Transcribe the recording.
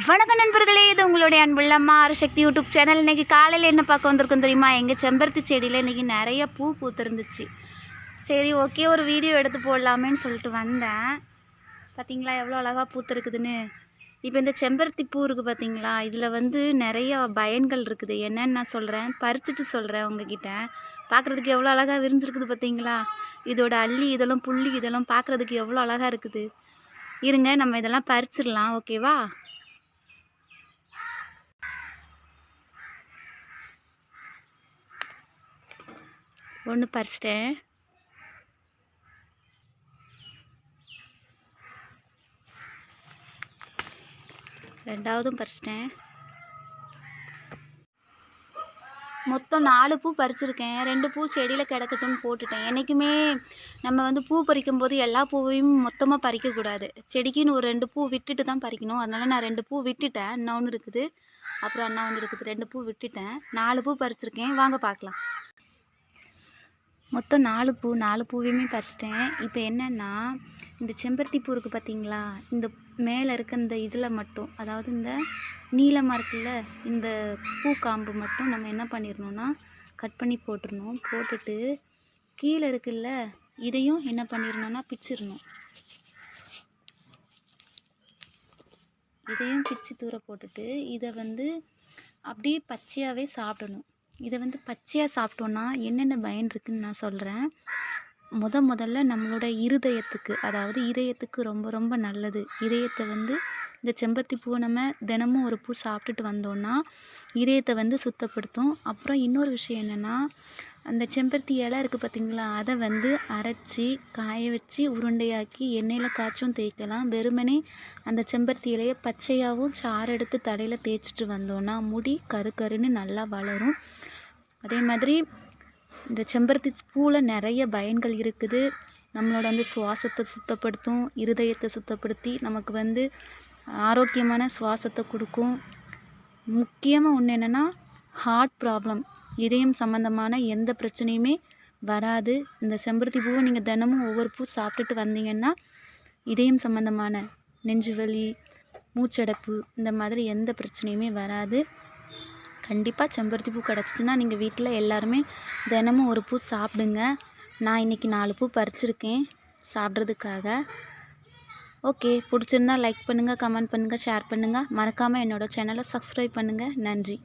வணக்கம் நண்பர்களே, இது உங்களுடைய அன்புள்ள அம்மா ஆறுசக்தி யூடியூப் சேனல். இன்றைக்கி காலையில் என்ன பார்க்க வந்திருக்கும் தெரியுமா? எங்கள் செம்பருத்தி செடியில் இன்றைக்கி நிறைய பூ பூத்துருந்துச்சு. சரி, ஓகே, ஒரு வீடியோ எடுத்து போடலாமேன்னு சொல்லிட்டு வந்தேன். பார்த்திங்களா எவ்வளோ அழகாக பூத்துருக்குதுன்னு. இப்போ இந்த செம்பருத்தி பூ இருக்குது பார்த்திங்களா, இதில் வந்து நிறைய பயன்கள் இருக்குது. என்னென்னு நான் சொல்கிறேன், பறிச்சுட்டு சொல்கிறேன் உங்ககிட்ட. பார்க்குறதுக்கு எவ்வளோ அழகாக விரிஞ்சிருக்குது பார்த்திங்களா. இதோட அள்ளி இதெல்லாம் புள்ளி இதெல்லாம் பார்க்குறதுக்கு எவ்வளோ அழகாக இருக்குது. இருங்க, நம்ம இதெல்லாம் பறிச்சிடலாம். ஓகேவா? ஒன்று பறிச்சிட்டேன். ரெண்டாவதும் பறிச்சிட்டேன். மொத்தம் 4 பூ பறிச்சிருக்கேன். 2 பூ செடியில் கிடக்கட்டும்னு போட்டுட்டேன். என்றைக்குமே நம்ம வந்து பூ பறிக்கும் போது எல்லா பூவையும் மொத்தமாக பறிக்கக்கூடாது. செடிக்குன்னு ஒரு 2 பூ விட்டுட்டு தான் பறிக்கணும். அதனால் நான் 2 பூ விட்டுட்டேன். இன்னொன்று இருக்குது, அப்புறம் அண்ணா ஒன்று இருக்குது. 2 பூ விட்டுட்டேன். 4 பூ பறிச்சிருக்கேன். வாங்க பார்க்கலாம். மொத்தம் 4 பூவையுமே பறிச்சிட்டேன். இப்போ என்னென்னா, இந்த செம்பருத்தி பூ இருக்குது பார்த்திங்களா, இந்த மேலே இருக்க இந்த இதில் மட்டும், அதாவது இந்த நீளமாக இருக்குல்ல, இந்த பூ காம்பு மட்டும் நம்ம என்ன பண்ணிடணும்னா கட் பண்ணி போட்டுடணும். போட்டுட்டு கீழே இருக்குல்ல, இதையும் என்ன பண்ணிடணும்னா பிச்சிடணும். இதையும் பிச்சு தூர போட்டுட்டு இதை வந்து அப்படியே பச்சையாகவே சாப்பிடணும். இதை வந்து பச்சையாக சாப்பிட்டோன்னா என்னென்ன பயன் இருக்குதுன்னு நான் சொல்கிறேன். முதல்ல நம்மளோட இருதயத்துக்கு, அதாவது இதயத்துக்கு ரொம்ப ரொம்ப நல்லது. இதயத்தை வந்து இந்த செம்பருத்தி பூவை நம்ம தினமும் ஒரு பூ சாப்பிட்டுட்டு வந்தோன்னா இதயத்தை வந்து சுத்தப்படுத்தும். அப்புறம் இன்னொரு விஷயம் என்னென்னா, அந்த செம்பருத்தி இலை இருக்குது பார்த்திங்களா, அதை வந்து அரைச்சி காய வச்சு உருண்டையாக்கி எண்ணெயில் காய்ச்சும் தேய்க்கலாம். வெறுமனே அந்த செம்பருத்தி இலையை பச்சையாகவும் சாறு எடுத்து தலையில் தேய்ச்சிட்டு வந்தோன்னா முடி கருன்னு நல்லா வளரும். அதே மாதிரி இந்த செம்பருத்தி பூவில் நிறைய பயன்கள் இருக்குது. நம்மளோட வந்து சுவாசத்தை சுத்தப்படுத்தும், இருதயத்தை சுத்தப்படுத்தி நமக்கு வந்து ஆரோக்கியமான சுவாசத்தை கொடுக்கும். முக்கியமாக ஒன்று என்னென்னா, ஹார்ட் ப்ராப்ளம், இதயம் சம்மந்தமான எந்த பிரச்சனையுமே வராது. இந்த செம்பருத்தி பூவை நீங்கள் தினமும் ஒவ்வொரு பூ சாப்பிட்டுட்டு வந்தீங்கன்னா இதயம் சம்மந்தமான நெஞ்சுவலி, மூச்சடைப்பு, இந்த மாதிரி எந்த பிரச்சனையுமே வராது. கண்டிப்பாக செம்பருத்தி பூ கிடச்சிச்சின்னா நீங்கள் வீட்டில் எல்லாருமே தினமும் ஒரு பூ சாப்பிடுங்க. நான் இன்றைக்கி 4 பூ பறிச்சிருக்கேன் சாப்பிட்றதுக்காக. ஓகே, பிடிச்சிருந்தா லைக் பண்ணுங்கள், கமெண்ட் பண்ணுங்கள், ஷேர் பண்ணுங்கள். மறக்காமல் என்னோடய சேனலை சப்ஸ்கிரைப் பண்ணுங்கள். நன்றி.